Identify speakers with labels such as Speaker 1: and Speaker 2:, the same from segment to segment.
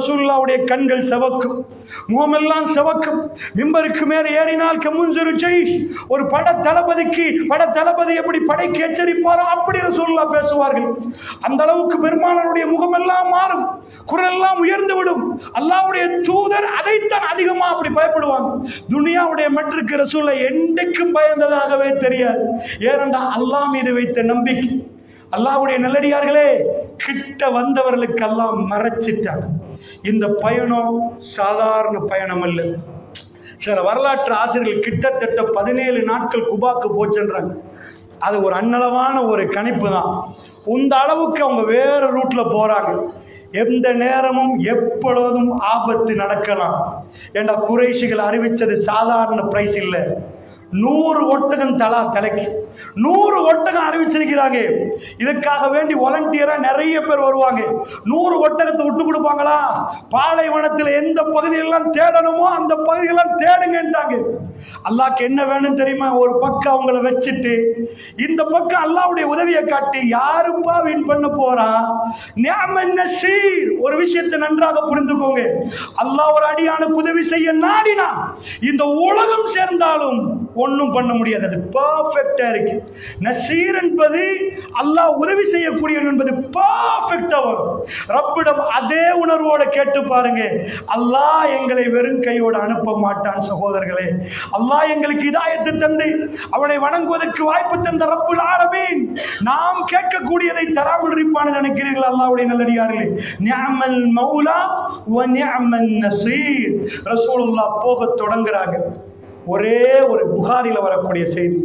Speaker 1: ரசூலுல்லாஹ்வுடைய கண்கள் சிவக்கும், முகமெல்லாம் சிவக்கும். மிம்பருக்கு மேலே ஏறினால் கமுன்சிரு ஜெய்ஷ், ஒரு பட தளபதி எப்படி படைக்கு எச்சரிப்பாரோ அப்படி ரசூலுல்லாஹ் பேசுவார்கள். அந்த அளவுக்கு பெருமானாருடைய முகமெல்லாம் மாறும், குரலெல்லாம் உயர்ந்து விடும். அல்லாஹ்வுடைய தூதர் அதைத்தான் அதிகமா அப்படி பயப்படுவாங்க. துனியாவுடைய மற்றுக்கு ரசூலுல்லாஹ் என்றைக்கும் பயந்ததாகவே தெரியாது. ஏனென்றால் அல்லாஹ் மீது வைத்த நம்பிக்கை. அல்லாஹ்வுடைய நல்லடியார்களே, கிட்ட வந்தவர்களுக்கு அல்லாஹ் மறைச்சிட்டான். இந்த பயணம் சாதாரண பயணம் அல்ல. சில வரலாற்று ஆசிரியர்கள் கிட்டத்தட்ட 17 நாட்கள் குபாக்கு போச்சுன்றாங்க. அது ஒரு அன்னளவான ஒரு கணிப்பு தான். இந்த அளவுக்கு அவங்க வேற ரூட்ல போறாங்க. எந்த நேரமும் எப்பொழுதும் ஆபத்து நடக்கலாம். ஏண்டா குறைஷிகள் அறிவிச்சது சாதாரண பிரைஸ் இல்லை. 100 ஒட்டகம் தலைக்கு 100 ஒட்டகம் அறிவிச்சிருக்கிறாங்க. இதுக்காக வேண்டி வாலண்டியரா நிறைய பேர் வருவாங்க. 100 ஒட்டகத்தை விட்டு கொடுப்பாங்களா? பாலைவனத்தில் எந்த பகுதியெல்லாம் தேடணுமோ அந்த பகுதியெல்லாம் தேடுங்கன்றாங்க. அல்லாஹ்க்கு என்ன வேணும் தெரியுமா? ஒரு பக்கம் அவங்கள வச்சுட்டு இந்த பக்கம் அல்லாஹ்வுடைய உதவியை காட்டி யாருப்பா வின் பண்ண போறா? நிஅமன் நஸீர். ஒரு விஷயத்தை நன்றாக புரிந்துக்கோங்க. அல்லாஹ் ஒரு அடியானுக்கு உதவி செய்ய நாடினா இந்த உலகம் சேர்ந்தாலும் ஒன்றும் பண்ண முடியாது. அது பர்ஃபெக்டா இருக்கு. நசீர் என்பது அல்லாஹ் உதவி செய்யக்கூடிய என்பது பர்ஃபெக்டா வரும். ரப்பிடம் அதே உணர்வோட கேட்டு பாருங்க. அல்லாஹ் எங்களை வெறும் கையோடு அனுப்ப மாட்டான். சகோதரர்களே, அல்லாஹ் எங்களுக்கு ஹிதாயத்தை தந்து அவனை வணங்குவதற்கு வாய்ப்பு தந்த ரப்புல் ஆலமீன் நாம் கேட்கக்கூடியதை தராமல் இருப்பான்னு நினைக்கிறீர்கள்? அல்லாஹ்வுடைய நல்லடியார்களே, நிஅமல் மௌலா வ நிஅமன் நஸீர். ரசூலுல்லாஹ் போக தொடங்குறாங்க. ஒரே ஒரு புகாரில வரக்கூடிய செய்தி.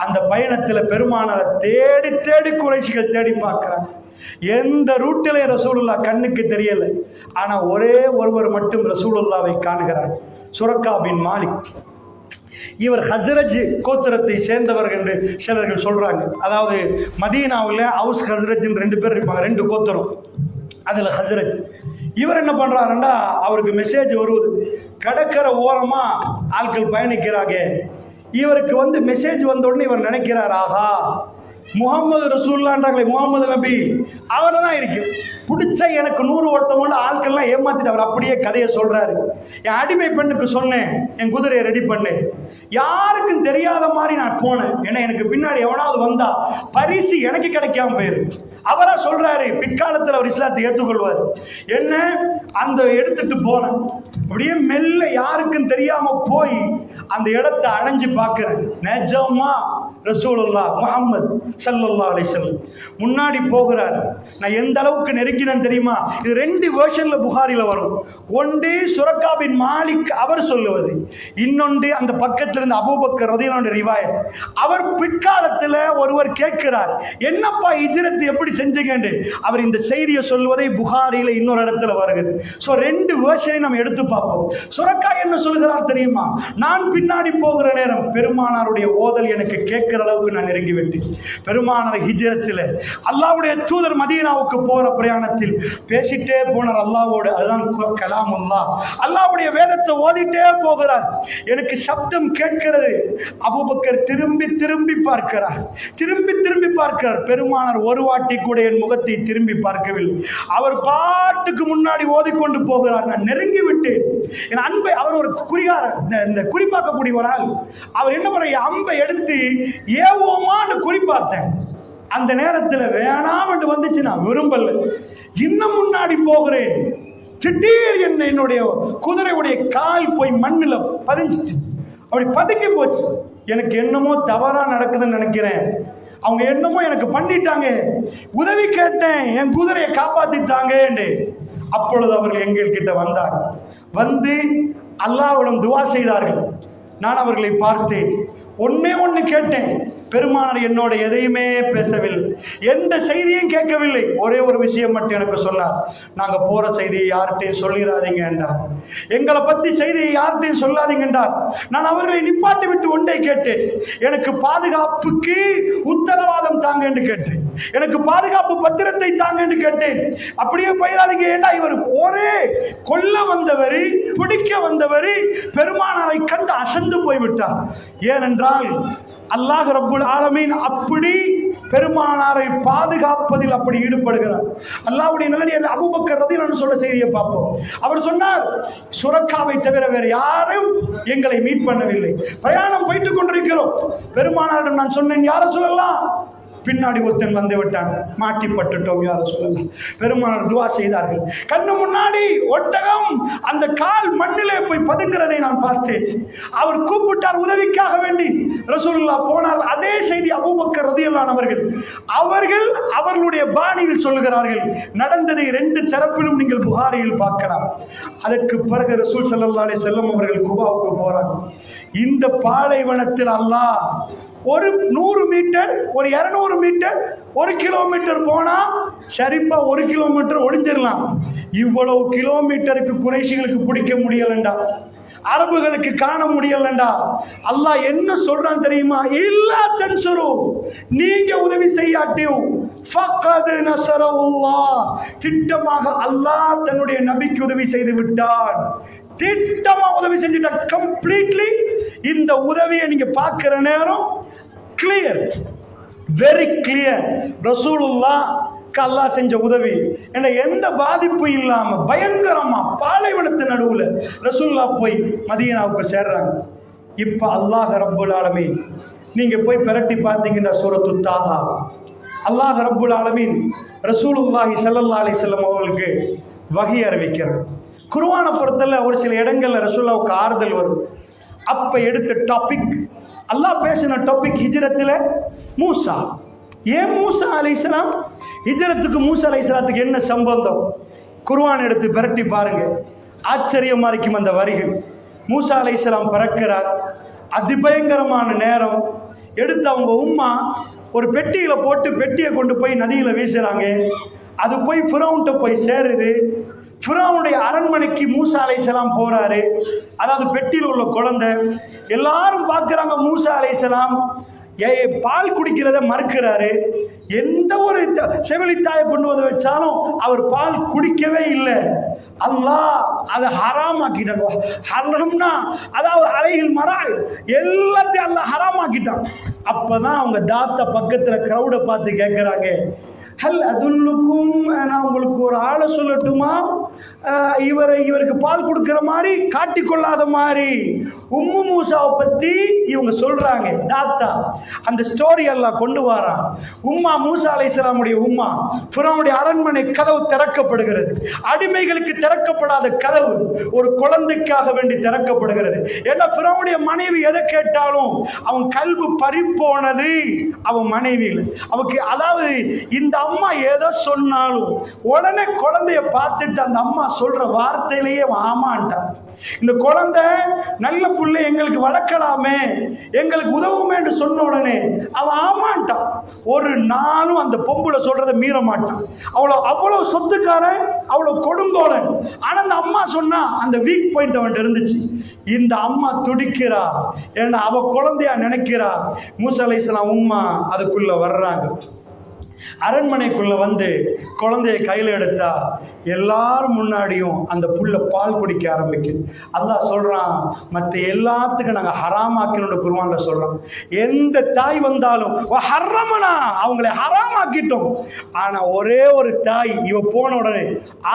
Speaker 1: அந்த பயணத்துல பெருமானாரை தேடி தேடி குறைஷிகள் தேடி பார்க்கிறாங்க. எந்த ரூட்டிலே ரசூலுல்லாஹ் கண்ணுக்கு தெரியல. ஆனா ஒரே ஒருவர் மட்டும் ரசூலுல்லாவை காணுகிறார். சுரக்கா பின் மாலிக். இவர் ஹஸ்ரஜ் கோத்திரத்தை சேர்ந்தவர்கள் என்று சிலர்கள் சொல்றாங்க. அதாவது மதீனாவில் அவுஸ் ஹஸ்ரஜ் 2 பேர் இருப்பாங்க, 2 கோத்திரம். அதுல ஹஸ்ரஜ். இவர் என்ன பண்றாருன்னா, அவருக்கு மெசேஜ் வருவது, கடற்கரை ஓரமா ஆட்கள் பயணிக்கிறாங்க. இவருக்கு மெசேஜ் வந்த உடனே இவர் நினைக்கிறார், ஆஹா முகமது ரசூலுல்லாஹ்ன்றாங்களே, முகமது நபி அவரை தான் இருக்கு பிடிச்ச எனக்கு 100 ஓட்டமோட ஆட்கள்லாம் ஏமாத்திட்டு அவர் அப்படியே கதையை சொல்றாரு. என் அடிமை பெண்ணுக்கு சொன்னேன், என் குதிரையை ரெடி பண்ணேன், யாருக்கும் தெரியாத மாதிரி நான் போனேன். ஏன்னா எனக்கு பின்னாடி எவனாவது வந்தா பரிசு எனக்கு கிடைக்காம போயிரு. அவரா சொல்றாரு, பிற்காலத்தில் அவர் இஸ்லாத்தை ஏற்றுக்கொள்வார். என்ன அந்த எடுத்துட்டு போனேன். அப்படியே மெல்ல யாருக்கும் தெரியாம போய் அந்த இடத்தை அடைஞ்சு பார்க்கிறேன். நிஜமா ரசூலுல்லாஹ் முஹம்மது ஸல்லல்லாஹு அலைஹி வஸல்லம் முன்னாடி போகிறார். நான் எந்த அளவுக்கு நெருங்கினேன் தெரியுமா? இது 2 வெர்ஷன்ல புகாரில வரும். ஒன்று சுரக்கா பின் மாலிக் அவர் சொல்லுவது, இன்னொன்று அந்த பக்கத்துல இருந்து அபூபக்கர் ரலியல்லாஹு அன்ஹு ரிவாயத். அவர் பிற்காலத்துல ஒருவர் கேட்கிறார், என்னப்பா ஹிஜ்ரத் எப்படி செஞ்சீங்கன்னு. அவர் இந்த செய்தியை சொல்வதை புகாரில இன்னொரு இடத்துல வருகிறது. சோ 2 வெர்ஷனை நம்ம எடுத்து பார்ப்போம். சுரக்கா என்ன சொல்கிறார் தெரியுமா? நான் பின்னாடி போகிற நேரம் பெருமானாருடைய ஓதல் எனக்கு கேட்கிற அளவுக்கு நான் நெருங்கி விட்டேன். பெருமானார் ஹிஜ்ரத்தில் அல்லாஹ்வுடைய தூதர் மதீனாவுக்கு போற பிரயாணத்தில் பேசிட்டே போனார் அல்லாஹ்வோடு. அதுதான் கலாமுல்லாஹ். அல்லாஹ்வுடைய வேதத்தை ஓதிட்டே போகிறார். எனக்கு சப்தம் கேட்கிறது. அபூபக்கர் திரும்பி திரும்பி பார்க்கிறார். பெருமானார் ஒரு வாட்டி கூட என் முகத்தை திரும்பி பார்க்கவில்லை. அவர் பாட்டுக்கு முன்னாடி ஓதிக்கொண்டு போகிறார். நான் நெருங்கி விட்டேன். என் அன்பை அவர் ஒரு இந்த குறிப்பாக்கக்கூடிய ஒரு ஆள். அவர் என்ன பண்ண, அம்பை எடுத்து ஏவோமான்னு குறிப்பாத்தேன். அந்த நேரத்தில் வேணாம் என்று வந்துச்சு. நான் விரும்பல. இன்னும் முன்னாடி போகிறேன். திடீர் என்னுடைய குதிரையுடைய கால் போய் மண்ணில் பதிஞ்சிச்சு. அப்படி பதுக்கி போச்சு. எனக்கு என்னமோ தவறா நடக்குதுன்னு நினைக்கிறேன். அவங்க என்னமோ எனக்கு பண்ணிட்டாங்க. உதவி கேட்டேன், என் குதிரையை காப்பாத்திட்டாங்க. அப்பொழுது அவர்கள் எங்கள் கிட்ட வந்தார். வந்து அல்லாஹ்விடம் துவா செய்தார்கள். நான் அவர்களை பார்த்தேன். ஒன்னே ஒன்னு கேட்டேன். பெருமானார் என்னோட எதையுமே பேசவில்லை, எந்த செய்தியும் கேட்கவில்லை. ஒரே ஒரு விஷயம் மட்டும் எனக்கு சொன்னார், நாங்க போற செய்தியை யார்கிட்டையும் சொல்லிடாதீங்க என்றார். எங்களை பத்தி செய்தியை யார்கிட்டையும் சொல்லாதீங்க என்றார். நான் அவர்களை நிப்பாட்டி விட்டு ஒன்றை கேட்டேன், எனக்கு பாதுகாப்புக்கு உத்தரவாதம் தாங்க என்று கேட்டேன். எனக்கு பாதுகாப்பு பத்திரத்தை தாங்க என்று கேட்டேன். அப்படியே போயிடாதீங்க. ஏண்டா இவர் ஒரே கொல்ல வந்தவர், பிடிக்க வந்தவர் பெருமானாரை கண்டு அசந்து போய்விட்டார். ஏனென்றால் அல்லாஹ் ரப்புல் ஆலமீன் அப்படி பெருமானாரை பாதுகாப்பதில் அப்படி ஈடுபடுகிறார். அல்லாஹ்வுடைய நல்லடியார் அபூபக்கர் ரலியல்லாஹு சொல்ல செய்தியை பார்ப்போம். அவர் சொன்னார், சுரக்காவை தவிர வேறு யாரும் எங்களை மீட் பண்ணவில்லை. பிரயாணம் போயிட்டு கொண்டிருக்கிறோம். பெருமானாரிடம் நான் சொன்னேன், யார சொல்லலாம், பின்னாடி ஒருத்தன் வந்து விட்டான், மாட்டி பட்டுட்டோம், யார சொல்லலாம். பெருமானார் துவா செய்தார்கள். கண்ணு முன்னாடி ஒட்டகம் அந்த கால் மண்ணிலே போய் பதுங்கிறதை நான் பார்த்தேன். அவர் கூப்பிட்டார் உதவிக்காக வேண்டி. ரசூலுல்லாஹ் போனார். அதே செய்தி அபூபக்கர் ரலியல்லாஹு அவர்கள் அவர்களுடைய பாணியில் சொல்லுகிறார்கள். நடந்ததை 2 தரப்பிலும் நீங்கள் புகாரியில் பார்க்கலாம். அதற்கு பிறகு ரசூல் ஸல்லல்லாஹு அலைஹி வஸல்லம் அவர்கள் குபாவுக்கு போறாங்க. இந்த பாலைவனத்தில் அல்லாஹ் ஒரு 100 மீட்டர், ஒரு 200 மீட்டர், 1 கிலோமீட்டர் போனா ஷரீஃபா 1 கிலோமீட்டர் ஒளிஞ்சிடலாம். இவ்வளவு கிலோமீட்டருக்கு குறைஷிகளுக்கு பிடிக்க முடியலண்டா, அரபுகளுக்கு காண முடியலண்டா. அல்லாஹ் என்ன சொல்றான் தெரியுமா? இல்லா தன்சுரு, நீங்க உதவி செய்யாட்டியும் ஃபக்கத் நஸரல்லாஹ், திட்டமாக அல்லாஹ் தன்னுடைய நபிக்கு உதவி செய்து விட்டான். திட்டமா உதவி செஞ்சுட்டான் கம்ப்ளீட்லி. இந்த உதவியை நீங்க பார்க்கிற நேரம் கிளியர், வெரி கிளியர். ரசூலுல்லாஹ் அல்லாஹ் செஞ்ச உதவி என்ற எந்த பாதிப்பு இல்லாம பயங்கரமா பாலைவனத்து நடுவுல ரசூலுல்லாஹ் போய் மதீனாவுக்கு சேர்றாங்க. இப்ப அல்லாஹ் ரப்புல் ஆலமீன் நீங்க போய் பிரட்டி பார்த்தீங்கன்னா சூரத்து தாஹா, அல்லாஹ் ரப்புல் ஆலமீன் ரசூலுல்லாஹி ஸல்லல்லாஹு அலைஹி வஸல்லம் அவர்களுக்கு வஹி அறிவிக்கிறார். குர்ஆனை பொறுத்தல ஒரு சில இடங்கள்ல ரசூலுல்லாஹ்வுக்கு ஆறுதல் வரும். அப்ப எடுத்த டாபிக், அல்லாஹ் பேசின டாபிக் ஹிஜ்ரத்துல மூசா. ஏன் மூசா அலைஹிஸ்ஸலாம், ஹிஜ்ரத்துக்கு மூசா அலைஹிஸ்ஸலாத்துக்கு என்ன சம்பந்தம்? குர்ஆன் எடுத்து பிரட்டி பாருங்க, ஆச்சரியமா இருக்கும் அந்த வரிகள். மூசா அலைஹிஸ்ஸலாம் பிறக்கிறார். அதிபயங்கரமான நேரம். எடுத்து அவங்க உம்மா ஒரு பெட்டியில போட்டு பெட்டியை கொண்டு போய் நதியில வீசுறாங்க. அது போய் ஃபிரௌன்ட்ட போய் சேருது. ஃபிரௌனுடைய அரண்மனைக்கு மூசா அலைஹிஸ்ஸலாம் போறாரு. அதாவது பெட்டியில் உள்ள குழந்தை. எல்லாரும் பார்க்கிறாங்க. மூசா அலைஹிஸ்ஸலாம் பால் குடிக்கிறத மறுக்கிறாரு. எந்த ஒரு செவிலித்தாயை கொண்டு வந்து வச்சாலும் அவர் பால் குடிக்கவே இல்லை. அல்லாஹ் அதை ஹராமாக்கிட்டான். ஹரம்னா அதாவது அலையில் மராய் எல்லாத்தையும் அல்லாஹ் ஹராமாக்கிட்டான். அப்பதான் அவங்க தாத்தா பக்கத்துல கிரௌட பார்த்து கேட்கிறாங்க, ஹல் அதுல்லுக்கும், நான் உங்களுக்கு ஒரு ஆளை சொல்லட்டுமா, இவருக்கு பால் கொடுக்கிற மாதிரி காட்டிக்கொள்ளாத மாதிரி. உம்மு மூசாவை பத்தி இவங்க சொல்றாங்க. தாத்தா அந்த ஸ்டோரி எல்லாம் கொண்டு வரான். உம்மா மூசா அலைஹிஸ்ஸலாமுடைய உம்மா, ஃபிரௌனுடைய அரண்மனை கதவு திறக்கப்படுகிறது. அடிமைகளுக்கு திறக்கப்படாத கதவு ஒரு குழந்தைக்காக வேண்டி திறக்கப்படுகிறது. ஏன்னா ஃபிரௌனுடைய மனைவி எதை கேட்டாலும் அவன் கல்வி பறிப்போனது அவன் மனைவியில். அவனுக்கு அதாவது இந்த அம்மா ஏதோ சொன்னாலும் உடனே குழந்தைய பார்த்துட்டு அந்த அம்மா சொல்ற வார்த்தையிலேயே ஆமான்ட்டான். இந்த குழந்தை நல்ல புள்ளை, எங்களுக்கு வளர்க்கலாமே, எங்களுக்கு உதவுமே என்று சொன்ன உடனே அவன் ஆமான்ட்டான். ஒரு நாளும் அந்த பொம்புல சொல்றதை மீற மாட்டான். அவ்வளவு சொத்துக்காரன், அவ்வளவு கொடுங்கோலன். ஆனா அந்த அம்மா சொன்னா அந்த வீக் பாயிண்ட் அவன் இருந்துச்சு. இந்த அம்மா துடிக்கிறா, ஏன்னா அவ குழந்தையா நினைக்கிறா. மூசா அலைஹிஸ்ஸலாம் உம்மா அதுக்குள்ள வர்றாங்க. அரண்மனைக்குள்ள வந்து குழந்தைய கையில எடுத்தா எல்லாரும் முன்னாடியும் அந்த புள்ள பால் குடிக்க ஆரம்பிக்குது. அல்லாஹ் சொல்றான், மற்ற எல்லாத்துக்கும் நாங்க ஹராமாக்கணும்னு குர்ஆன்ல சொல்றோம். எந்த தாய் வந்தாலும் ஹர்ரமனா, அவங்களை ஹராமாக்கிட்டோம். ஆனா ஒரே ஒரு தாய் இவ போன உடனே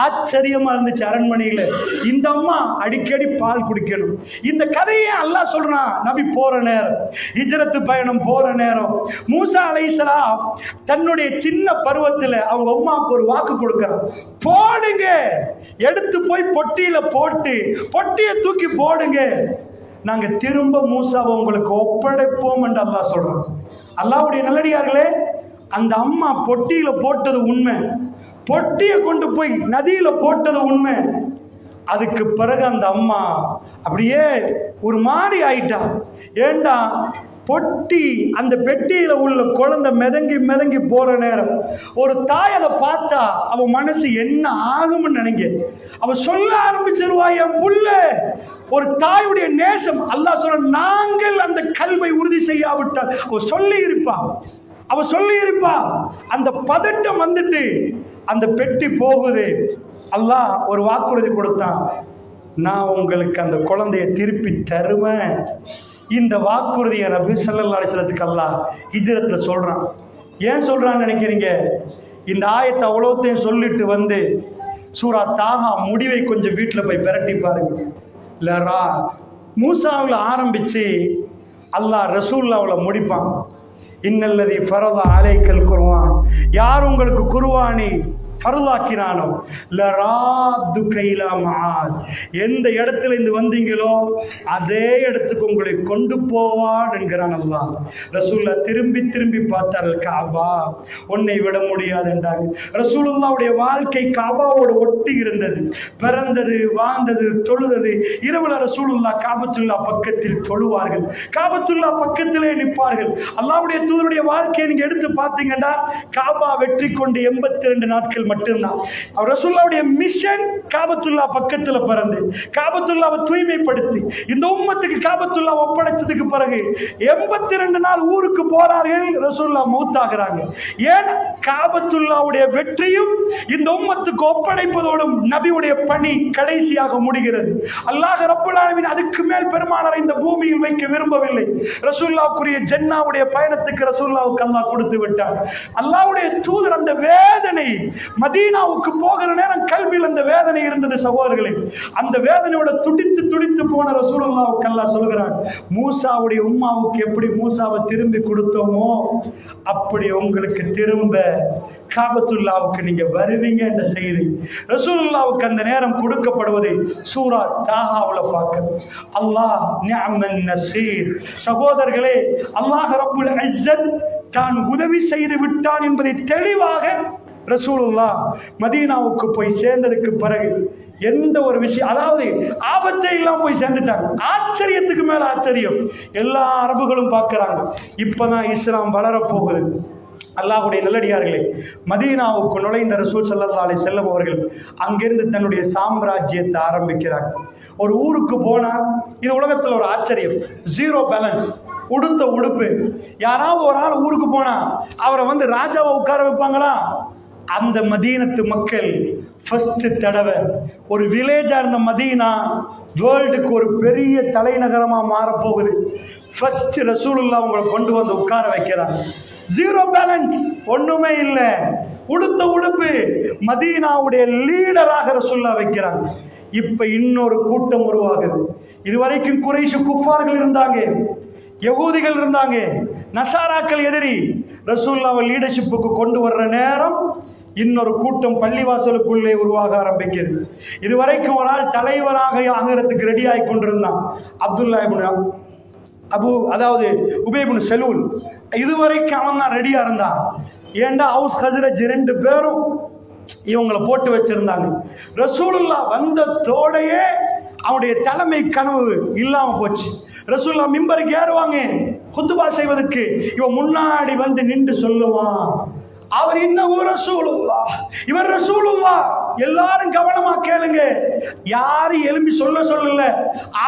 Speaker 1: ஆச்சரியமா இருந்துச்சு. அரண்மனையில இந்த அம்மா அடிக்கடி பால் குடிக்கணும். இந்த கதையை அல்லாஹ் சொல்றான். நபி போற நேரம், ஹிஜ்ரத்து பயணம் போற நேரம், மூசா அலைஹிஸ்ஸலாம் தன்னுடைய சின்ன பருவத்துல அவங்க அம்மாவுக்கு ஒரு வாக்கு கொடுக்கிறான். போடுங்க, எடுத்து போய் பொட்டியில போட்டு பொட்டியை தூக்கி போடுங்க, நாங்க திரும்ப மூசாவை உங்களுக்கு ஒப்படைப்போம் என்று அல்லாஹ் சொல்றான். அல்லாஹ்வுடைய நல்லடியார்களே, அந்த அம்மா பொட்டியில போட்டது உண்மை, பொட்டியை கொண்டு போய் நதியில போட்டது உண்மை. அதுக்கு பிறகு அந்த அம்மா அப்படியே ஒரு மாதிரி ஆயிட்டா. ஏண்டா பொட்டி, அந்த பெட்டியில உள்ள குழந்தை மிதங்கி மிதங்கி போற நேரம் ஒரு தாய் அதை பார்த்தா அவ மனசு என்ன ஆகும்னு நினைக்க. அவ சொல்ல ஆரம்பிச்சிருவா, என் புள்ள. ஒரு தாயுடைய நேசம். அல்லாஹ் சொல்ற, நாங்கள் அந்த கல்வை உறுதி செய்யாவிட்டால் அவ சொல்லி இருப்பா. அந்த பதட்டம் வந்துட்டு அந்த பெட்டி போகுது. அல்லாஹ் ஒரு வாக்குறுதி கொடுத்தான், நான் உங்களுக்கு அந்த குழந்தைய திருப்பி தருவேன். இந்த வாக்குறுதியை நபி ஸல்லல்லாஹு அலைஹி வஸல்லத்துக்கு அல்லாஹ் ஹிஜ்ரத்ல சொல்றான். ஏன் சொல்றான்னு நினைக்கிறீங்க? இந்த ஆயத்தை அவ்வளோத்தையும் சொல்லிட்டு வந்து சூரா தாஹா முடிவை கொஞ்சம் வீட்டில் போய் பிரட்டி பாருங்க. இல்லரா மூசாவில் ஆரம்பிச்சு அல்லாஹ் ரசூலுல்லாஹ்ல முடிப்பான். இன்னல்லதி ஃபரத அலைக்கல் குர்ஆன், யார் உங்களுக்கு குர்ஆனை ஃபர்லாக்கினானோ லராதுக இலா மஆத், எந்த இடத்துல இருந்து வந்தீங்களோ அதே இடத்துக்கு உங்களை கொண்டு போவான் என்கிறான் அல்லாஹ். ரசூலுல்லாஹ் திரும்பி திரும்பி பார்த்தார்கள், காபா உன்னை விட முடியாது என்றாங்க. ரசூலுல்லாஹ்வுடைய வாழ்க்கை காபாவோடு ஒட்டி இருந்தது. பிறந்தது, வாழ்ந்தது, தொழுதது. இரவுல ரசூலுல்லாஹ் காபத்துல்லா பக்கத்தில் தொழுவார்கள், காபத்துல்லா பக்கத்திலே நிற்பார்கள். அல்லாஹ்வுடைய தூதருடைய வாழ்க்கையை நீங்க எடுத்து பார்த்தீங்கன்னா காபா வெற்றி கொண்டு 82 நாட்கள் மட்டும்தான். ரசூலுல்லாஹ்வுடைய மிஷன் காபத்துல்லா பக்கத்துல பிறந்து காபத்துல்லாவை தூய்மைப்படுத்தி இந்த உம்மத்துக்கு காபத்துல்லா ஒப்படைச்சதுக்கு பிறகு 82 நாள் ஊருக்கு போறார்கள். ரசூலுல்லாஹ் மௌத்தாகிறாங்க. ஏன்? காபத்துல்லாவுடைய வெற்றியும் இந்த உம்மத்துக்கு ஒப்படைப்பதோடும் நபியுடைய பணி கடைசியாக முடிகிறது. அல்லாஹ் ரப்பல் ஆலமீன் அதுக்கு மேல் பெருமானாரை இந்த பூமியில் வைக்க விரும்பவில்லை. ரசூலுல்லாஹ்வுடைய ஜன்னாவுடைய பயணத்துக்கு ரசூலுல்லாஹ்வுக்கு அல்லாஹ் கொடுத்து விட்டார். அல்லாஹ்வுடைய தூதர் அந்த வேதனை மதீனாவுக்கு போகிற நேரம் கல்வியில் அந்த வேதனை இருந்தது சகோதரர்களே. அந்த வேதனையோட துடித்து துடித்து போன ரசூலுல்லாஹ்வுக்கு அல்லாஹ் சொல்கிறான், மூசாவுடைய உம்மாவுக்கு எப்படி மூசாவை திரும்பி கொடுத்தோமோ அப்படி உங்களுக்கு திரும்ப காபத்துல்லாவுக்கு நீங்க வருவீங்க என்ற செய்தி ரசூலுல்லாஹ்வுக்கு அந்த நேரம் கொடுக்கப்படுவதை சூரா தாஹாவுல பார்க்கிறோம். அல்லாஹ் நிஅமன் நஸீர். சகோதரர்களே, அல்லாஹ் ரப்புல் இஸ்ஸத் தான் உதவி செய்து விட்டான் என்பதை தெளிவாக ரசூலுல்லாஹ் மதீனாவுக்கு போய் சேர்ந்ததுக்கு பிறகு எந்த ஒரு விஷயம், அதாவது ஆபத்தை எல்லாம் போய் சேர்ந்துட்டாங்க. ஆச்சரியத்துக்கு மேல ஆச்சரியம். எல்லா அரபுகளும் பார்க்கிறாங்க, இப்பதான் இஸ்லாம் வளரப்போகுது. அல்லாஹ்வுடைய நல்லடியார்களே, மதீனாவுக்கு நுழைந்த ரசூல் ஸல்லல்லாஹு அலைஹி வஸல்லம் அவர்கள் அங்கிருந்து தன்னுடைய சாம்ராஜ்யத்தை ஆரம்பிக்கிறாங்க. ஒரு ஊருக்கு போனா இது உலகத்துல ஒரு ஆச்சரியம், ஜீரோ பேலன்ஸ். உடுத்த உடுப்பு, யாராவது ஒரு ஆள் ஊருக்கு போனா அவரை வந்து ராஜாவை உட்கார வைப்பாங்களா? அந்த மதீனத்து மக்கள் ஃபர்ஸ்ட் தடவை ஒரு வில்லேஜா இருந்த மதீனா வேர்ல்டுக்கு ஒரு பெரிய தலைநகரமா மாறப்போகுது. ஃபர்ஸ்ட் ரசூலுல்லாஹ் அவங்களை கொண்டு வந்து உட்கார வைக்கிறாங்க. ஜீரோ பேலன்ஸ், ஒண்ணுமே இல்லை. உடுத்த உடுப்பு, மதீனாவுடைய லீடராக ரசூலுல்லாஹ் வைக்கிறாங்க. இப்ப இன்னொரு கூட்டம் உருவாகுது. இதுவரைக்கும் குறைஷ் குஃபார்கள் இருந்தாங்க, யகூதிகள் இருந்தாங்க, நசாராக்கள் எதிரி. ரசூலுல்லாஹ் லீடர்ஷிப்புக்கு கொண்டு வர்ற நேரம் இன்னொரு கூட்டம் பள்ளிவாசலுக்குள்ளே உருவாக ஆரம்பிக்கிறது. இதுவரைக்கும் ஒரு ஆள் தலைவராக ஆகிறதுக்கு ரெடி ஆகி கொண்டிருந்தான், அப்துல்லா இப்னு அதாவது உபை இப்னு சலூல். இதுவரைக்கும் அவன் தான் ரெடியா இருந்தான். ஏண்டா ஹவுஸ் ஹஸ்ரஜ் 2 பேரும் இவங்களை போட்டு வச்சிருந்தாங்க. ரசூலுல்லாஹ் வந்ததோடையே அவனுடைய தலைமை கனவு இல்லாம போச்சு. ரசூலுல்லாஹ் மிம்பருக்கு ஏறுவாங்க குத்துபா செய்வதற்கு, இவன் முன்னாடி வந்து நின்று சொல்லுவான், அவர் இன்னும் ரசூலுல்லாஹ், இவர் ரசூலுல்லாஹ். எல்லாரும் கவனமா கேளுங்க, யாரும் எழும்பி சொல்லல,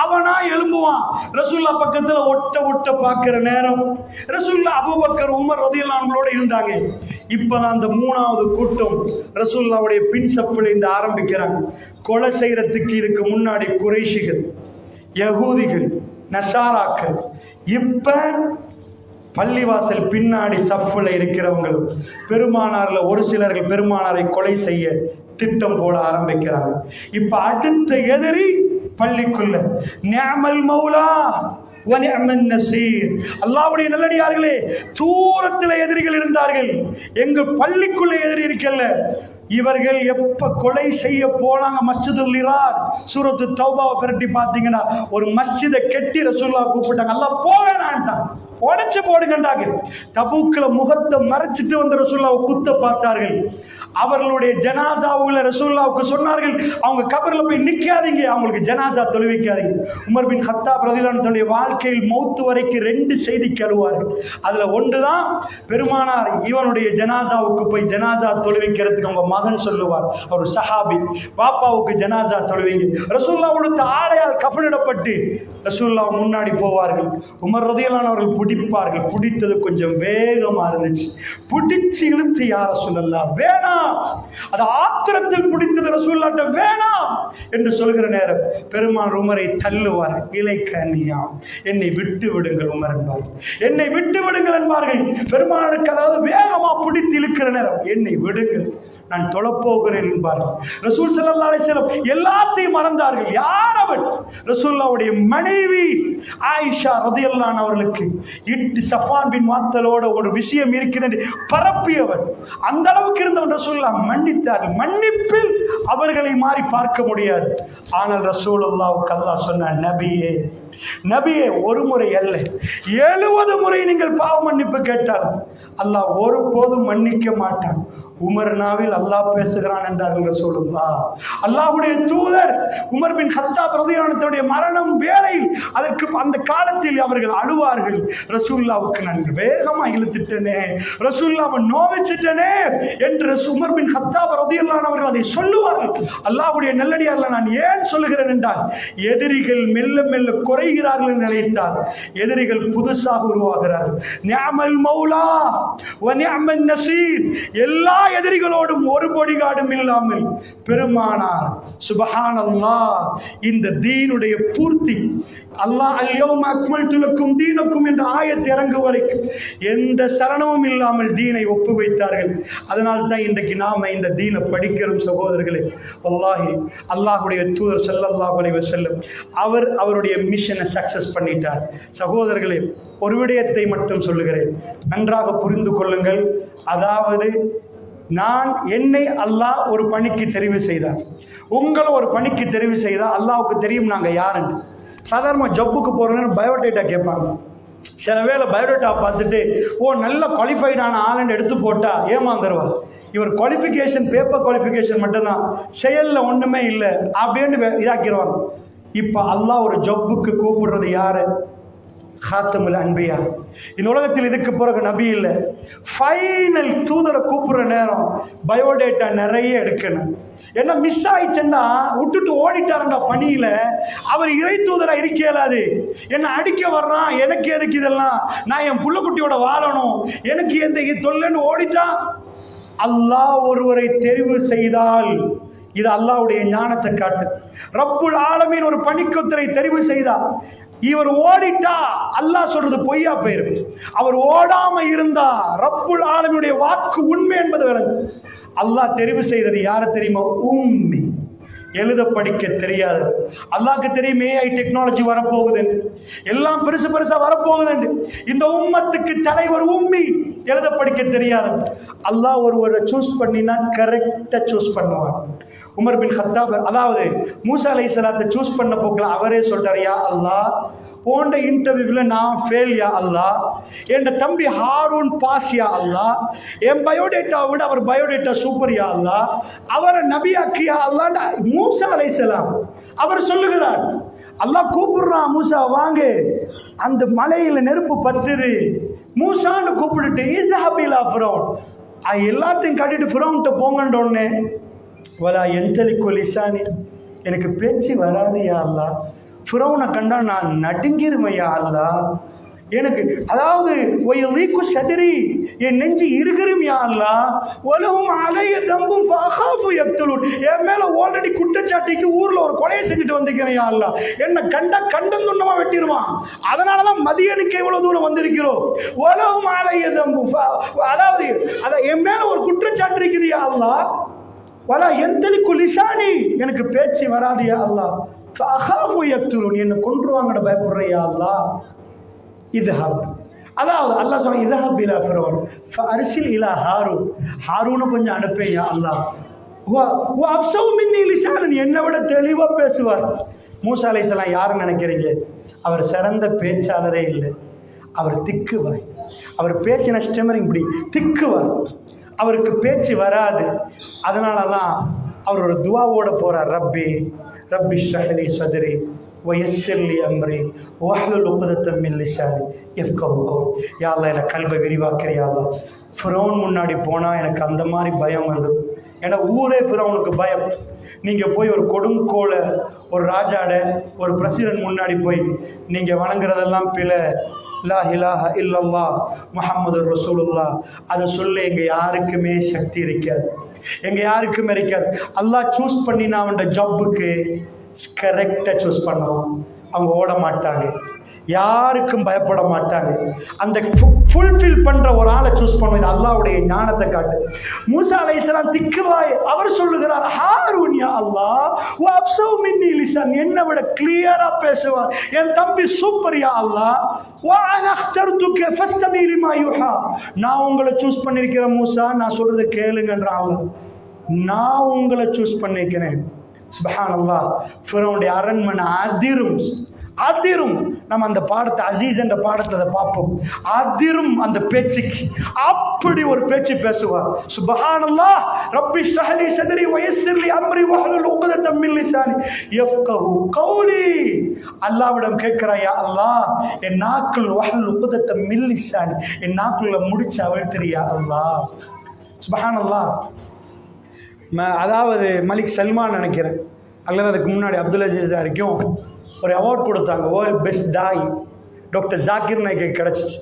Speaker 1: அவனா எழும்புவான். ரசூலுல்லாஹ் பக்கத்துல ஒட்ட பார்க்கிற நேரம் ரசூலுல்லாஹ் அபூபக்கர் உமர் ரலியல்லாஹு அன்ஹுவோட இருந்தாங்க. இப்பதான் அந்த 3வது கூட்டம் ரசூலுல்லாஹ்வுடைய பின் சஃப்ல இருந்து ஆரம்பிக்கிறாங்க. கொலை செய்யறதுக்கு இதுக்கு முன்னாடி குறைஷிகள், யகூதிகள், நசாராக்கள். இப்ப பள்ளிவாசல் பின்னாடி சஃப்ல இருக்கிறவங்களும் பெருமானார்ல ஒரு சிலர்கள் பெருமானாரை கொலை செய்ய திட்டம் போட ஆரம்பிக்கிறாங்க. இப்ப அடுத்த எதிரி பள்ளிக்குள்ள. நிஅமல் மௌலா வ நிஅமன் நஸீர். அல்லாஹ்வுடைய நல்லடியார்களே, தூரத்தில் எதிரிகள் இருந்தார்கள், எங்க பள்ளிக்குள்ள எதிரி இருக்கல்ல. இவர்கள் எப்ப கொலை செய்ய போனாங்க மஸ்ஜிதுல் நிரார், சூரத்து தௌபாவை பிரட்டி பார்த்தீங்கன்னா ஒரு மஸ்ஜிதை கெட்டி ரசூலுல்லாஹ் கூப்பிட்டாங்க. அல்லாஹ் போவேனான்ட்டான், உடைச்சு போடுங்கண்டாங்க. தபூக்ல முகத்தை மறைச்சிட்டு வந்த ரசூலுல்லாஹ் குத்த பார்த்தார்கள். அவர்களுடைய ஜனாசாவுல ரசூலுல்லாஹ்வுக்கு சொன்னார்கள், அவங்க கபர்ல போய் நிக்காதீங்க, அவங்களுக்கு ஜனாசா தொழுவிக்காதீங்க. உமர் பின் கத்தாப் ரலியல்லாஹு அன்ஹு தன்னுடைய வாழ்க்கையில் மௌத்து வரைக்கும் 2 செய்தி கழுவார்கள். அதுல ஒன்றுதான் பெருமானார் இவனுடைய ஜனாசாவுக்கு போய் ஜனாசா தொழுவிக்கிறதுக்கு அவங்க மகன் சொல்லுவார், அவர் சஹாபி, பாப்பாவுக்கு ஜனாசா தொழுவீங்க. ரசூலுல்லாஹ் உடுத்த ஆடையால் கஃனிடப்பட்டு ரசூலுல்லாஹ் முன்னாடி போவார்கள். உமர் ரலியல்லாஹு அன்ஹு அவர்கள் பிடிப்பார்கள். பிடித்தது கொஞ்சம் வேகமா இருந்துச்சு. பிடிச்சு இழுத்து, யா ரசூலல்லாஹ் வேணாம், வேணாம், அது ஆத்திரத்தில் பிடித்தது ரசூலுல்லாஹ்ட்ட வேணாம் என்று சொல்கிற நேரம் பெருமான் உமரை தள்ளுவார். இலைக்கண்ணியா, என்னை விட்டு விடுங்கள் உமர் என்பார். என்னை விட்டு விடுங்கள் என்பார்கள். பெருமானுக்கு அதாவது வேகமா பிடித்து இழுக்கிற நேரம் என்னை விடுங்கள், நான் தொழப்போகிறேன் என்பார்கள். ரசூல் ஸல்லல்லாஹு அலைஹி வஸல்லம் எல்லாத்தையும் மறந்தார்கள். யார் அவர்? ரசூலுல்லாஹ்வுடைய மனைவி ஆயிஷா ரலியல்லாஹு அன்ஹா அவர்களுக்கு இட்டு சஃபான் பின் முஅத்தலோட ஒரு விஷயம் இருக்கிறது பரப்பியவர். அந்த அளவுக்கு இருந்தவன் ரசூலுல்லாஹ் மன்னித்தார்கள். மன்னிப்பில் அவர்களை மாறி பார்க்க முடியாது. ஆனால் ரசூலுல்லாஹ்வுக்கு அல்லாஹ் சொன்னான், நபியே நபியே, ஒரு முறை அல்ல 70 முறை நீங்கள் பாவ மன்னிப்பு கேட்டால் அல்லாஹ் ஒருபோதும் மன்னிக்க மாட்டான். உமர் நாவில் அல்லாஹ் பேசுகிறான் என்றார்கள் ரசூலுல்லாஹ். அல்லாஹ்வுடைய தூதர் உமர் பின் கத்தாப் ரலியல்லாஹு அன்ஹுடைய மரணம் வேளையில் அதற்கு அந்த காலத்தில் அவர்கள் அழுவார்கள். ரசூலுல்லாஹ்வுக்கு நான் வேகமா இழுத்துட்டேனே, ரசூலுல்லாஹ்வை நோவிச்சிட்டேனே என்று உமர் பின் கத்தாப் ரலியல்லாஹு அன்ஹு அவர்கள் அதை சொல்லுவார்கள். அல்லாஹ்வுடைய நல்லடியார்களை நான் ஏன் சொல்லுகிறேன் என்றால், எதிரிகள் மெல்ல மெல்ல குறைகிறார்கள் என்று நினைத்தால் எதிரிகள் புதுசாக உருவாகிறார்கள். நிஅமல் மௌலா வ நிஅமன் நஸீர். எல்லா எதிரிகளோடும் ஒரு பொடிகாடும் இல்லாமல் பெருமானார் சுப்ஹானல்லாஹ் இந்த தீனுடைய பூர்த்தி அல்லாஹ் அல்யௌம அக்மல்து லக்கும் தீனக்கும் என்ற ஆயத் இறங்கும் வரைக்கும் எந்த சரணமும் இல்லாமல் தீனை ஒப்பு வைத்தார்கள். அதனால் தான் இன்றைக்கு நாம இந்த தீனை படிக்கிறோம் சகோதரர்களே. வல்லாஹி அல்லாஹ்வுடைய தூதர் ஸல்லல்லாஹு அலைஹி வஸல்லம் அவருடைய மிஷனை சக்சஸ் பண்ணிட்டார். சகோதரர்களே, ஒரு விடயத்தை மட்டும் சொல்லுகிறேன், நன்றாக புரிந்து கொள்ளுங்கள். அதாவது என்னை அல்லாஹ் ஒரு பணிக்கு தெரிவு செய்தார், உங்களை ஒரு பணிக்கு தெரிவு செய்தால் அல்லாஹ்வுக்கு தெரியும் நாங்க யாருன்னு. சாதாரண ஜப்புக்கு போறோம்னு பயோடேட்டா கேட்பாங்க. சில வேளை பயோடேட்டா பார்த்துட்டு நல்ல குவாலிஃபைடான ஆளுன்னு எடுத்து போட்டா ஏமாந்துருவா. இவர் குவாலிஃபிகேஷன் பேப்பர் குவாலிஃபிகேஷன் மட்டும்தான், செயல்ல ஒண்ணுமே இல்லை அப்படின்னு இதாக்கிடுவாங்க. இப்ப அல்லாஹ் ஒரு ஜப்புக்கு கூப்பிடுறது யாரு? ஹாத்தமுல் அன்பியா. இந்த உலகத்தில் இதுக்கு பிறகு நபி இல்லை. ஃபைனல் தூதரை கூப்பிடுற நேரம் பயோடேட்டா நிறைய எடுக்கணும். என்ன மிஸ் ஆயிடுச்சுன்னா விட்டுட்டு ஓடிட்டாருண்டா பணியில, அவர் இறை தூதரா இருக்க இயலாது. என்ன அடிக்க வர்றான், எனக்கு எதுக்கு இதெல்லாம், நான் என் புள்ளக்குட்டியோட வாழணும், எனக்கு எந்த தொல்லைன்னு ஓடிட்டா. அல்லாஹ் ஒருவரை தெரிவு செய்தால் இது அல்லாஹ்வுடைய ஞானத்தை காட்டு. ரப்புல் ஆலமீன் ஒரு பணிக்குத்தரை தெரிவு செய்தார், இவர் ஓடிட்டா அல்லாஹ் சொல்றது பொய்யா போயிருக்கு. அவர் ஓடாம இருந்தா ரப்புல் ஆலமீனுடைய வாக்கு உண்மை என்பது விளங்கும். அல்லாஹ் தெரிவு செய்தது யாரை தெரியுமா? உம்மி, எழுத படிக்க தெரியாது. அல்லாஹ்க்கு தெரியும் ஏஐ டெக்னாலஜி வரப்போகுது, எல்லாம் பெருசு பெருசா வரப்போகுது. இந்த உம்மத்துக்கு தலைவர் உம்மி, எழுத படிக்க தெரியாது. அல்லாஹ் ஒருவரை சூஸ் பண்ணினா கரெக்டா சூஸ் பண்ணுவார். உமர் பின் கத்தாப் அதாவது மூசா அலைஹிஸ்ஸலாத்தை சூஸ் பண்ண போக்கில் அவரே சொல்றாரு, யா அல்லாஹ் போன்ற இன்டர்வியூல நான் ஃபெயில் யா அல்லாஹ், என் தம்பி ஹாரூன் பாஸ் யா அல்லாஹ், என் பயோடேட்டாவை விட அவர் பயோடேட்டா சூப்பர் யா அல்லாஹ், அவரை நபியாக்கி யா அல்லாஹ். மூசா அலைஹிஸ்ஸலாம் அவர் சொல்லுகிறார், அல்லாஹ் கூப்பிடுறான், மூசா வாங்க, அந்த மலையில நெருப்பு பத்துது, மூசான்னு கூப்பிட்டுட்டு இஸ்ஹபிலா ஃபிரௌன், எல்லாத்தையும் கட்டிட்டு ஃபிரௌன்ட்ட போங்கன்ற உடனே வலா என்தலிக்கு லிசானி, எனக்கு பேச்சு வராது யா அல்லாஹ், ஃபிரௌனை கண்டா நான் நடுங்கிருமையா அல்லாஹ், எனக்கு அதாவது சடரி என் நெஞ்சு இருக்கிறும் யா அல்லாஹ், வலஹும் அலைய தம்பும் ஃபஅகாஃபு யக்துலூன், என் மேல ஆல்ரெடி குற்றச்சாட்டிக்கு ஊர்ல ஒரு கொலையை செஞ்சுட்டு வந்திருக்கிறேன் யா அல்லாஹ், என்ன கண்ட கண்டம் துண்டமா வெட்டிடுவான், அதனாலதான் மதியனுக்கு எவ்வளவு தூரம் வந்திருக்கிறோம். வலஹும் அலைய தம்பும், அதாவது என் மேல ஒரு குற்றச்சாட்டு இருக்குது யா அல்லாஹ், வலா என்தலிக்கு லிசானி, எனக்கு பேச்சு வராது யா அல்லாஹ், ஃபஅகாஃபு யக்துலூன், என்ன கொன்றுவாங்கட பயப்படுறேன் யா அல்லாஹ். இதுஹப், அதாவது அல்லாஹ் சொல்ற இதுஹப் இலா ஃபிரௌன் ஃபஅர்சில் இலா ஹாரூன், ஹாரூனை கொஞ்சம் அனுப்பேன் யா அல்லாஹ், வ அஃப்ஸவு மின்னி லிசானன், என்னை விட தெளிவா பேசுவார். மூசா அலைஹிஸ்ஸலாம் யாருன்னு நினைக்கிறீங்க? அவர் சிறந்த பேச்சாளரே இல்லை, அவர் திக்குவார். அவர் பேசின ஸ்டெமரிங் இப்படி திக்குவார், அவருக்கு பேச்சு வராது. அதனால தான் அவர் ஒரு துவாவோட போறார், ரப்பி ரப்பி ஷ்ரஹ்லி சத்ரி வயஸ்ஸிர் லி அம்ரி வஹ்லுல் உக்தத்தம் மின் லிசானி யஃப்கஹு கௌலி. யா அல்லாஹ், எனக்கு கல்பை விரிவாக்குறியா அல்லாஹ். ஃபிரௌன் முன்னாடி போனா எனக்கு அந்த மாதிரி பயம் வந்துடும். ஏன்னா ஊரே ஃபிரௌனுக்கு பயம். நீங்க போய் ஒரு கொடுங்கோல ஒரு ராஜாட ஒரு பிரசிடென்ட் முன்னாடி போய் நீங்க வணங்குறதெல்லாம் பிழை, லா இலாஹ இல்லல்லாஹ் முஹம்மது ரசூலுல்லாஹ் அதை சொல்ல எங்க யாருக்குமே சக்தி இருக்காது, எங்க யாருக்குமே இருக்காது. அல்லாஹ் சூஸ் பண்ணினா அவன் ஜப்புக்கு கரெக்டா சூஸ் பண்ணுவான். அவங்க ஓட மாட்டாங்க, யாருக்கும் பயப்பட மாட்டாங்க. அந்த ஃபுல்ஃபில் பண்ற ஒரு ஆளை சூஸ் பண்ணுவது அல்லாஹ்வுடைய ஞானத்தை காட்டு. மூசா அலைஹிஸ்ஸலாம் திக்குவாய் அவர் சொல்லுகிறார், ஹாரூன் யா அல்லாஹ் வ அஃப்ஸவு மின்னி லிசான், என்னை விட கிளியரா பேசுவார் என் தம்பி, சூப்பர் யா அல்லாஹ். வ அன அக்தர்துக ஃபஸ்தமி லிமா யுஹா, நான் உங்களை சூஸ் பண்ணிருக்கிறேன் மூசா, நான் சொல்றதை கேளுங்கன்ற அல்லாஹ். நான் உங்களை சூஸ் பண்ணிக்கிறேன். சுப்ஹானல்லாஹ். ஃபிரௌனுடைய அரண்மனை அதிரும் அதிரும். நம்ம அந்த பாடத்தை அசீஸ் என்ற பாடத்தை அதை பார்ப்போம். அதிரும் அந்த பேச்சுக்கு, அப்படி ஒரு பேச்சு பேசுவார். சுப்ஹானல்லாஹ். ரப்பி ஷ்ரஹ் லி ஸத்ரி வ யஸ்ஸிர் லி அம்ரி வஹ்லுல் உக்தத்தம் மின் லிசானி யஃப்கஹு கௌலி. அல்லாஹ்விடம் கேட்கிறாய், யா அல்லாஹ் என் நாக்குல் வஹ்லுல் உக்தத்தம் மின் லிசானி, என் நாக்குல முடிச்சு அவிழ்த்திரியா அல்லாஹ். சுப்ஹானல்லாஹ். அதாவது மலிக் சல்மான் நினைக்கிறேன், அல்லது அதுக்கு முன்னாடி அப்துல் அசீஸ் வரைக்கும் ஒரு அவார்ட் கொடுத்தாங்க, வேர்ல்டு பெஸ்ட் டாய். டாக்டர் ஜாக்கிர் நாய்க்கு கிடைச்சிச்சு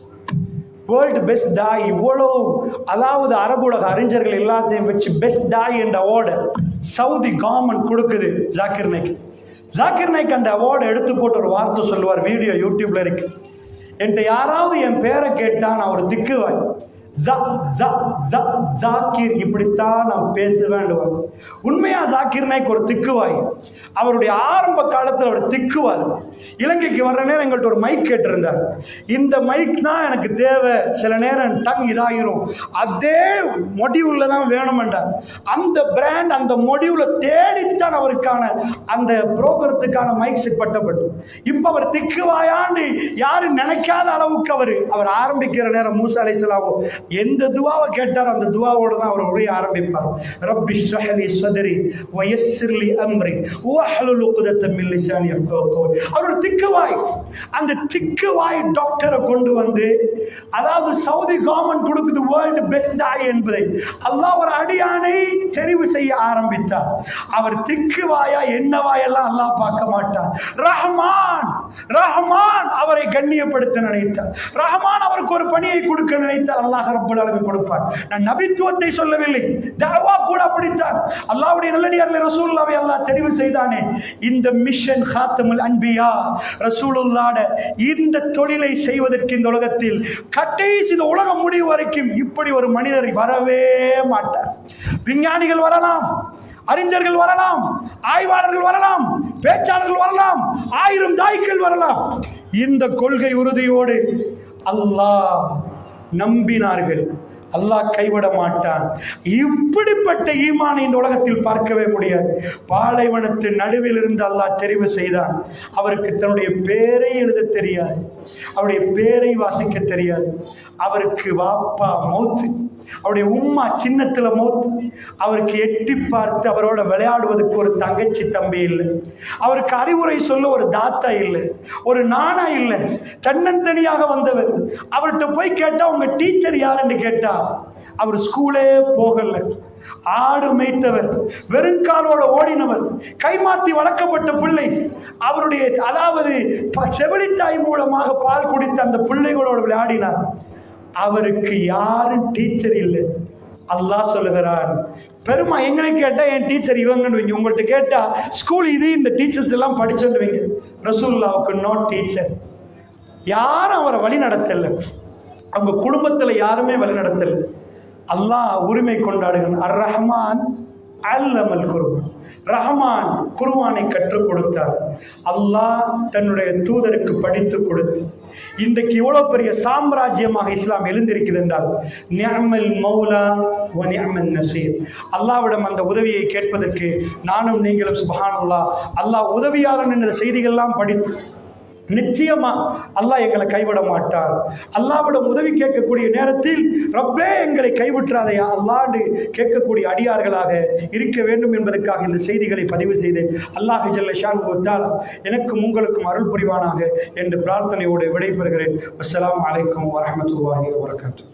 Speaker 1: வேர்ல்டு பெஸ்ட் டாய். இவ்வளோ அதாவது அரபு உலக அறிஞர்கள் எல்லாத்தையும் வச்சு பெஸ்ட் டாய் என்ற அவார்டு சவுதி கவர்மெண்ட் கொடுக்குது ஜாக்கிர் நாய்க்கு. ஜாக்கிர் நாய்க்கு அந்த அவார்டு எடுத்து போட்டு ஒரு வார்த்தை சொல்லுவார், வீடியோ யூடியூப்ல இருக்கு. என்கிட்ட யாராவது என் பேரை கேட்டா நான் ஒரு திக்குவாய், ஜாக்கிர் இப்படித்தான் நான் பேசுவேன். உண்மையா ஜாக்கிர் நாய்க்கு ஒரு திக்குவாய். அவருடைய ஆரம்ப காலத்தில் அவர் திக்குவார். இலங்கைக்கு வர்ற நேரம் எங்கள்கிட்ட ஒரு மைக் கேட்டிருந்தார். இந்த மைக் தான் எனக்கு தேவை, சில நேரம் டங் இதாகிரும், அதே மொடியூல்ல தான் வேணுமென்றார். அந்த பிராண்ட் அந்த மொடியூலை தேடித்தான் அவருக்கான அந்த புரோகிரத்துக்கான மைக் செட் பட்டப்பட்டு. இப்ப அவர் திக்குவாயாண்டு யாரும் நினைக்காத அளவுக்கு அவர் ஆரம்பிக்கிற நேரம் மூசா அலைஹிஸ்ஸலாம் எந்த துவாவை கேட்டார் அந்த துவாவோட தான் அவர் உரைய ஆரம்பிப்பார். ரப்பி ஷ்ரஹ் லி ஸத்ரி வ யஸ்ஸிர் லி அம்ரி வஹ்லுல் உக்தத்தம் மின் லிசானி யஃப்கஹு கௌலி. அவர் திக்குவாய். அந்த திக்குவாய் டாக்டரை கொண்டு வந்து, அதாவது சவுதி கவர்மெண்ட் கொடுக்குது வேர்ல்டு பெஸ்ட் டாய் என்பதை அல்லாஹ் ஒரு அடியானை தெரிவு செய்ய ஆரம்பித்தார். அவர் திக்குவாயா என்னவாயெல்லாம் அல்லாஹ் பார்க்க மாட்டார். ரஹ்மான் ரஹ்மான் அவரை கண்ணியப்படுத்த நினைத்தார். ரஹ்மான் அவருக்கு ஒரு பணியை கொடுக்க நினைத்தார். அல்லாஹ் ரப்பல் ஆலமீன் கொடுப்பார். நான் நபித்துவத்தை சொல்லவில்லை, தஅவா கூட அப்படித்தான். அல்லாஹ்வுடைய நல்லடியார்களை ரசூலுல்லாஹ்வை அல்லாஹ் தெரிவு செய்தானே. இந்த மிஷன் காத்தமுல் அன்பியா ரசூலுல்லாஹ்ட இந்த தொழிலை செய்வதற்கு இந்த உலகத்தில் கடைசி இந்த உலகம் முடிவு வரைக்கும் இப்படி ஒரு மனிதர் வரவே மாட்டார். விஞ்ஞானிகள் வரலாம், அறிஞர்கள் வரலாம், ஆய்வாளர்கள் வரலாம், பேச்சாளர்கள் வரலாம், 1000 தாய்கள் வரலாம். இந்த கொள்கை உறுதியோடு அல்லாஹ் நம்பினார்கள், அல்லாஹ் கைவிட மாட்டான். இப்படிப்பட்ட ஈமானை இந்த உலகத்தில் பார்க்கவே முடியாது. பாலைவனத்தின் நடுவில் இருந்து அல்லாஹ் தெரிவு செய்தான். அவருக்கு தன்னுடைய பேரை எழுத தெரியாது, அவருடைய பேரை வாசிக்க தெரியாது. அவருக்கு வாப்பா மௌத்து, அவருடைய உம்மா சின்னத்துல மௌத்து. அவருக்கு எட்டி பார்த்து அவரோட விளையாடுவதற்கு ஒரு தங்கச்சி தம்பி இல்லை. அவருக்கு அறிவுரை சொல்ல ஒரு தாத்தா இல்லை, ஒரு நானா இல்லை. தன்னந்தனியாக வந்தவர். அவர்கிட்ட போய் கேட்டா உங்க டீச்சர் யாருன்னு கேட்டா அவர் ஸ்கூலே போகல, ஆடு மேய்த்தவர், வெறுங்காலோட ஓடினவர், கைமாத்தி வளர்க்கப்பட்ட பிள்ளை. அவருடைய அதாவது செவிலித்தாய் மூலமாக பால் குடித்த அந்த பிள்ளைகளோடு விளையாடினார். அவருக்கு யாரும் டீச்சர் இல்லை. அல்லாஹ் சொல்லுகிறான், பெருமா எங்களை கேட்டா என் டீச்சர் இவங்கன்னு, உங்கள்கிட்ட கேட்டா ஸ்கூல் இது இந்த டீச்சர்ஸ் எல்லாம் படிச்சுடுவீங்க. ரசூலுல்லாஹ்வுக்கு நோ டீச்சர். யாரும் அவரை வழி நடத்தல, அவங்க குடும்பத்துல யாருமே வழி நடத்தல. அல்லாஹ் உரிமை கொண்டாடுகிறான். அர் ரஹ்மான் அல்லமல் குர்ஆன். ரஹ்மான் குர்ஆனை கற்றுக் கொடுத்தார். அல்லாஹ் தன்னுடைய தூதருக்கு படித்து கொடுத்து இன்றைக்கு இவ்வளவு பெரிய சாம்ராஜ்யமாக இஸ்லாம் எழுந்திருக்கிறது என்றால் நிஅமல் மௌலா வ நிஅமன் நசீர். அல்லாஹ்விடம் அந்த உதவியை கேட்பதற்கு நானும் நீங்களும் சுப்ஹானல்லாஹ் அல்லாஹ் உதவியாளன் என்ற செய்திகள்லாம் படித்து நிச்சயமா அல்லாஹ் எங்களை கைவிட மாட்டார். அல்லாஹ்விடம் உதவி கேட்கக்கூடிய நேரத்தில் ரப்பே எங்களை கைவிட்டாதையா அல்லாஹ்னு கேட்கக்கூடிய அடியார்களாக இருக்க வேண்டும் என்பதற்காக இந்த செய்திகளை பதிவு செய்து அல்லாஹ் ஜல்ல ஷானுஹு வ தஆலா எனக்கும் உங்களுக்கும் அருள் புரிவானாக என்று பிரார்த்தனையோடு விடைபெறுகிறேன். அஸ்ஸலாமு அலைக்கும் வரஹ்மத்துல்லாஹி வபரகாத்துஹு.